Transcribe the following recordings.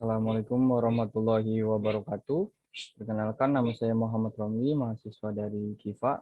Assalamualaikum warahmatullahi wabarakatuh. Perkenalkan, nama saya Muhammad Romli, mahasiswa dari KIFA,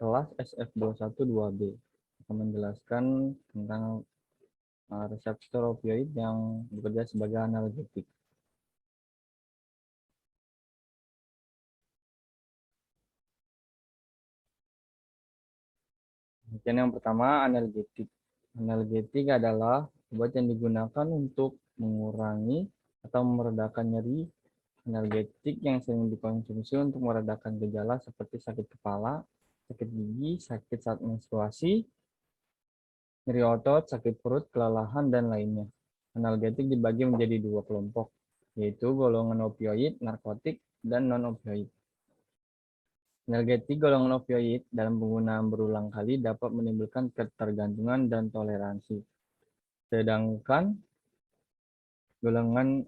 kelas SF212B. Akan menjelaskan tentang reseptor opioid yang bekerja sebagai analgetik. Dan yang pertama, analgetik. Analgetik adalah obat yang digunakan untuk mengurangi atau meredakan nyeri. Analgetik yang sering dikonsumsi untuk meredakan gejala seperti sakit kepala, sakit gigi, sakit saat menstruasi, nyeri otot, sakit perut, kelelahan, dan lainnya. Analgetik dibagi menjadi dua kelompok, yaitu golongan opioid, narkotik, dan non-opioid. Analgetik golongan opioid dalam penggunaan berulang kali dapat menimbulkan ketergantungan dan toleransi. Sedangkan golongan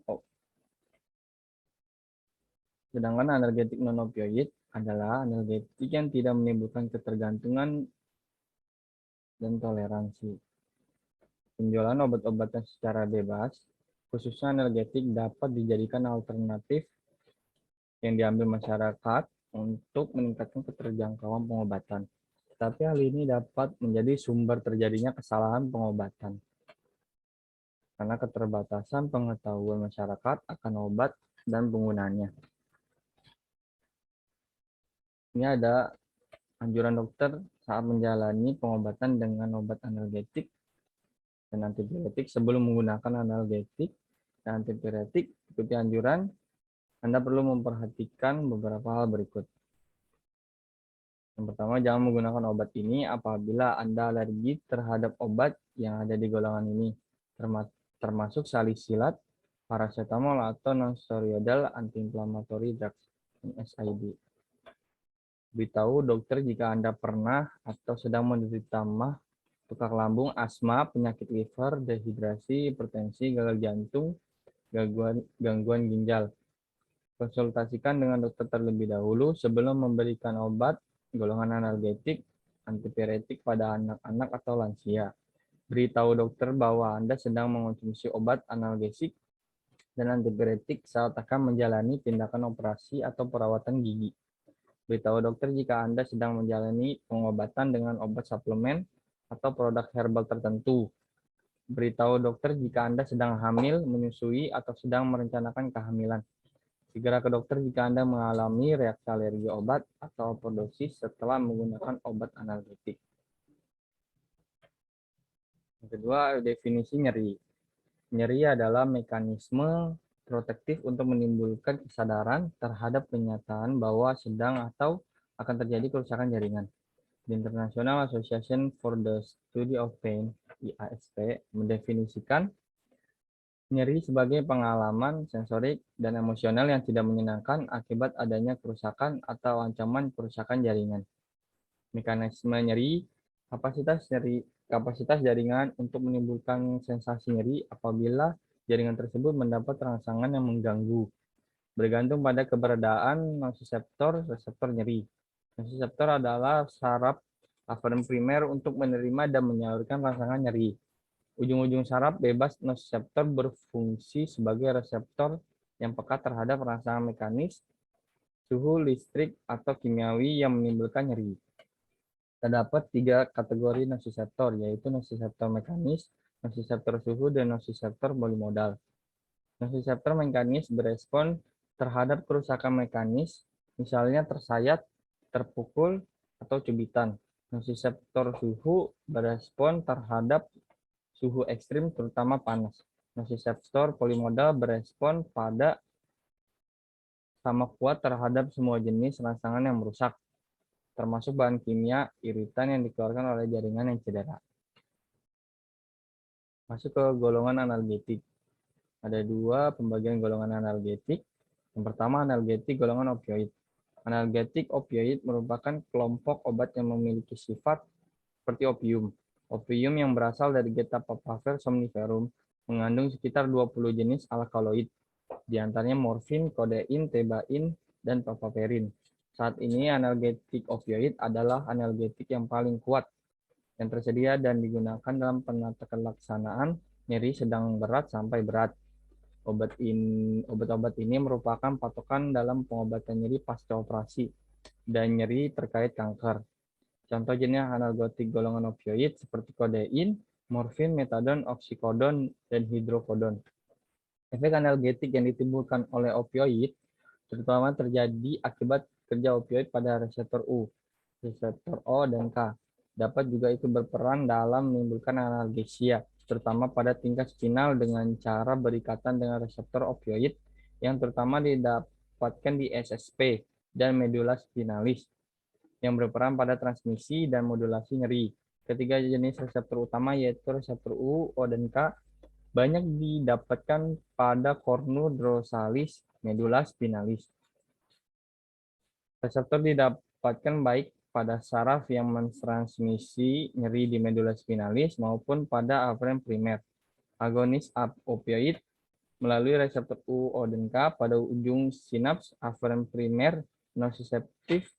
analgetik non-opioid adalah analgetik yang tidak menimbulkan ketergantungan dan toleransi. Penjualan obat-obatan secara bebas, khususnya analgetik, dapat dijadikan alternatif yang diambil masyarakat untuk meningkatkan keterjangkauan pengobatan. Tetapi hal ini dapat menjadi sumber terjadinya kesalahan pengobatan karena keterbatasan pengetahuan masyarakat akan obat dan penggunaannya. Ini ada anjuran dokter saat menjalani pengobatan dengan obat analgetik dan antipiretik. Sebelum menggunakan analgetik dan antipiretik, ikuti anjuran. Anda perlu memperhatikan beberapa hal berikut. Yang pertama, jangan menggunakan obat ini apabila Anda alergi terhadap obat yang ada di golongan ini, termasuk salisilat, paracetamol, atau non-steroidal anti-inflammatory drugs, NSAID. Beritahu dokter jika Anda pernah atau sedang menderita MAH, tukak lambung, asma, penyakit liver, dehidrasi, hipertensi, gagal jantung, gangguan ginjal. Konsultasikan dengan dokter terlebih dahulu sebelum memberikan obat golongan analgetik, antipiretik pada anak-anak atau lansia. Beritahu dokter bahwa Anda sedang mengonsumsi obat analgesik dan antipiretik saat akan menjalani tindakan operasi atau perawatan gigi. Beritahu dokter jika Anda sedang menjalani pengobatan dengan obat suplemen atau produk herbal tertentu. Beritahu dokter jika Anda sedang hamil, menyusui, atau sedang merencanakan kehamilan. Segera ke dokter jika Anda mengalami reaksi alergi obat atau overdosis setelah menggunakan obat analgetik. Yang kedua, definisi nyeri. Nyeri adalah mekanisme protektif untuk menimbulkan kesadaran terhadap kenyataan bahwa sedang atau akan terjadi kerusakan jaringan. The International Association for the Study of Pain, IASP, mendefinisikan nyeri sebagai pengalaman sensorik dan emosional yang tidak menyenangkan akibat adanya kerusakan atau ancaman kerusakan jaringan. Mekanisme nyeri, kapasitas jaringan untuk menimbulkan sensasi nyeri apabila jaringan tersebut mendapat rangsangan yang mengganggu, bergantung pada keberadaan reseptor nyeri. Nosiseptor adalah saraf aferen primer untuk menerima dan menyalurkan rangsangan nyeri. Ujung-ujung saraf bebas nosiseptor berfungsi sebagai reseptor yang peka terhadap rangsangan mekanis, suhu, listrik, atau kimiawi yang menimbulkan nyeri. Terdapat 3 kategori nosiseptor, yaitu nosiseptor mekanis, nosiseptor suhu, dan nosiseptor polimodal. Nosiseptor mekanis berespon terhadap kerusakan mekanis, misalnya tersayat, terpukul, atau cubitan. Nosiseptor suhu berespon terhadap suhu ekstrim, terutama panas. Nosiseptor polimodal berespon pada sama kuat terhadap semua jenis rangsangan yang merusak, termasuk bahan kimia iritan yang dikeluarkan oleh jaringan yang cedera. Masuk ke golongan analgetik. Ada 2 pembagian golongan analgetik. Yang pertama, analgetik golongan opioid. Analgetik opioid merupakan kelompok obat yang memiliki sifat seperti opium. Opium yang berasal dari geta papaver somniferum mengandung sekitar 20 jenis alkaloid, di antaranya morfin, kodein, tebain, dan papaverin. Saat ini analgetik opioid adalah analgetik yang paling kuat yang tersedia dan digunakan dalam penata kelaksanaan nyeri sedang berat sampai berat. Obat-obat ini merupakan patokan dalam pengobatan nyeri pasca operasi dan nyeri terkait kanker. Contoh jenis analgetik golongan opioid seperti kodein, morfin, metadon, oksikodon, dan hidrokodon. Efek analgetik yang ditimbulkan oleh opioid terutama terjadi akibat kerja opioid pada reseptor reseptor O dan K. Dapat juga ikut berperan dalam menimbulkan analgesia, terutama pada tingkat spinal dengan cara berikatan dengan reseptor opioid yang terutama didapatkan di SSP dan medula spinalis yang berperan pada transmisi dan modulasi nyeri. Ketiga jenis reseptor utama yaitu reseptor O dan K banyak didapatkan pada cornu dorsalis medula spinalis. Reseptor didapatkan baik pada saraf yang mentransmisi nyeri di medula spinalis maupun pada aferen primer. Agonis opioid melalui reseptor U, O, dan K pada ujung sinaps aferen primer nociceptif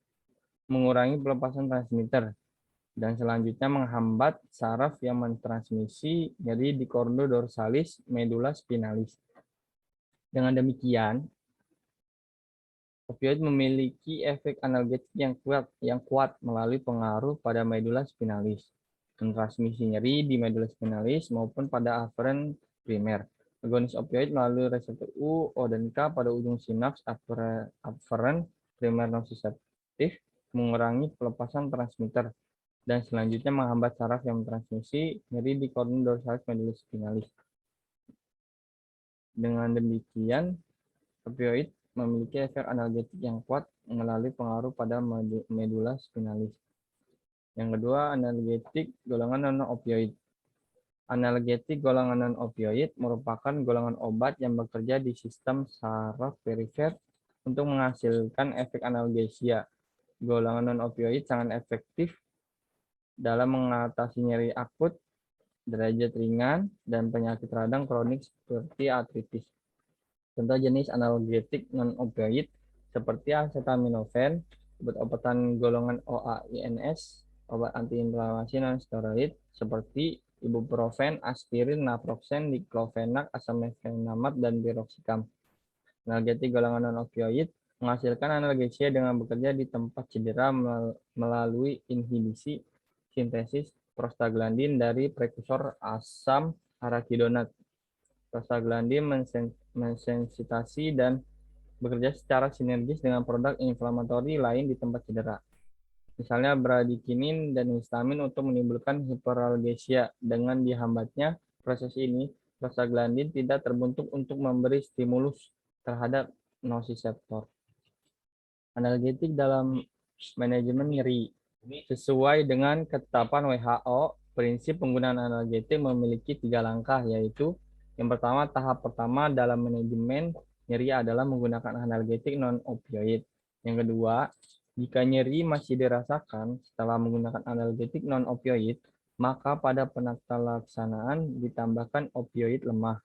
mengurangi pelepasan transmitter dan selanjutnya menghambat saraf yang mentransmisi nyeri di cornu dorsalis medula spinalis. Dengan demikian, opioid memiliki efek analgetik yang kuat melalui pengaruh pada medula spinalis, mentransmisi nyeri di medula spinalis maupun pada aferen primer. Agonis opioid melalui reseptor U, O, dan K pada ujung sinaps aferen primer nociceptif mengurangi pelepasan transmitter dan selanjutnya menghambat saraf yang mentransmisi nyeri di cornu dorsalis medula spinalis. Dengan demikian, opioid memiliki efek analgetik yang kuat melalui pengaruh pada medula spinalis. Yang kedua, analgetik golongan non-opioid. Analgetik golongan non-opioid merupakan golongan obat yang bekerja di sistem saraf perifer untuk menghasilkan efek analgesia. Golongan non-opioid sangat efektif dalam mengatasi nyeri akut, derajat ringan, dan penyakit radang kronik seperti artritis. Contoh jenis analgetik non-opioid seperti acetaminophen, obat-obatan golongan OAINS, obat antiinflamasi non-steroid seperti ibuprofen, aspirin, naproxen, diclofenac, asam mefenamate, dan piroxicam. Analgetik golongan non-opioid menghasilkan analgesia dengan bekerja di tempat cedera melalui inhibisi sintesis prostaglandin dari prekursor asam arachidonat. Prostaglandin mensensitasi dan bekerja secara sinergis dengan produk inflamatori lain di tempat cedera. Misalnya bradikinin dan histamin untuk menimbulkan hiperalgesia. Dengan dihambatnya proses ini, prostaglandin tidak terbentuk untuk memberi stimulus terhadap nociceptor. Analgetik dalam manajemen nyeri. Sesuai dengan ketetapan WHO, prinsip penggunaan analgetik memiliki 3 langkah, yaitu yang pertama, tahap pertama dalam manajemen nyeri adalah menggunakan analgetik non-opioid. Yang kedua, jika nyeri masih dirasakan setelah menggunakan analgetik non-opioid, maka pada penaktalaksanaan ditambahkan opioid lemah.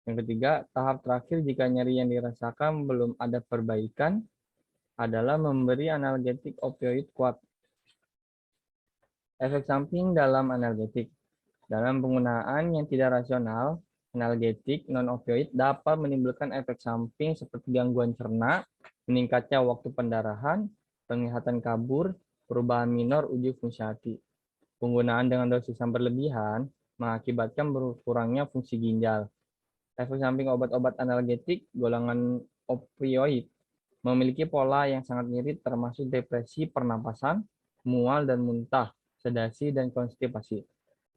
Yang ketiga, tahap terakhir jika nyeri yang dirasakan belum ada perbaikan adalah memberi analgetik opioid kuat. Efek samping dalam analgetik. Dalam penggunaan yang tidak rasional, analgetik non-opioid dapat menimbulkan efek samping seperti gangguan cerna, meningkatnya waktu pendarahan, penglihatan kabur, perubahan minor uji fungsi hati. Penggunaan dengan dosis yang berlebihan mengakibatkan berkurangnya fungsi ginjal. Efek samping obat-obat analgetik golongan opioid memiliki pola yang sangat mirip termasuk depresi pernapasan, mual dan muntah, sedasi, dan konstipasi.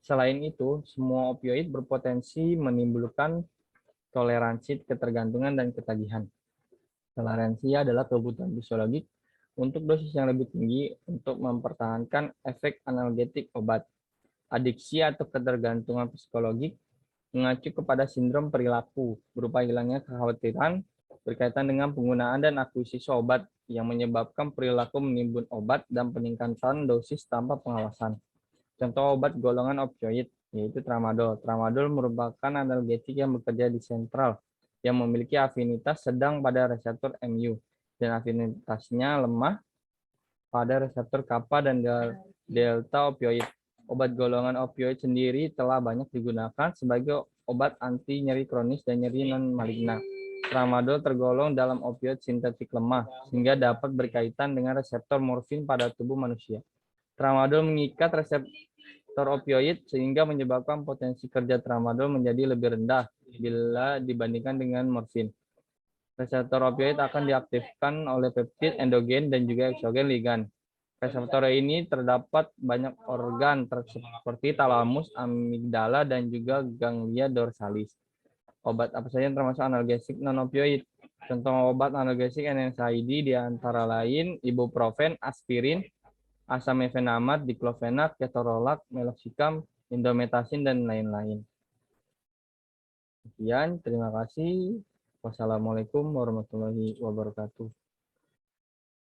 Selain itu, semua opioid berpotensi menimbulkan toleransi, ketergantungan, dan ketagihan. Toleransi adalah kebutuhan fisiologis untuk dosis yang lebih tinggi untuk mempertahankan efek analgetik obat. Adiksi atau ketergantungan psikologis mengacu kepada sindrom perilaku, berupa hilangnya kekhawatiran berkaitan dengan penggunaan dan akuisisi obat yang menyebabkan perilaku menimbun obat dan peningkatan dosis tanpa pengawasan. Contoh obat golongan opioid, yaitu tramadol. Tramadol merupakan analgetik yang bekerja di sentral, yang memiliki afinitas sedang pada reseptor MU, dan afinitasnya lemah pada reseptor kappa dan delta opioid. Obat golongan opioid sendiri telah banyak digunakan sebagai obat anti nyeri kronis dan nyeri non-maligna. Tramadol tergolong dalam opioid sintetik lemah, sehingga dapat berkaitan dengan reseptor morfin pada tubuh manusia. Tramadol mengikat reseptor opioid sehingga menyebabkan potensi kerja tramadol menjadi lebih rendah bila dibandingkan dengan morfin. Reseptor opioid akan diaktifkan oleh peptid endogen dan juga eksogen ligan. Reseptor ini terdapat banyak organ seperti talamus, amigdala, dan juga ganglia dorsalis. Obat apa saja yang termasuk analgesik non-opioid? Contoh obat analgesik NSAID di antara lain ibuprofen, aspirin, asamefenamat, diklofenak, ketorolac, meloxicam, indometasin, dan lain-lain. Sekian, terima kasih. Wassalamualaikum warahmatullahi wabarakatuh.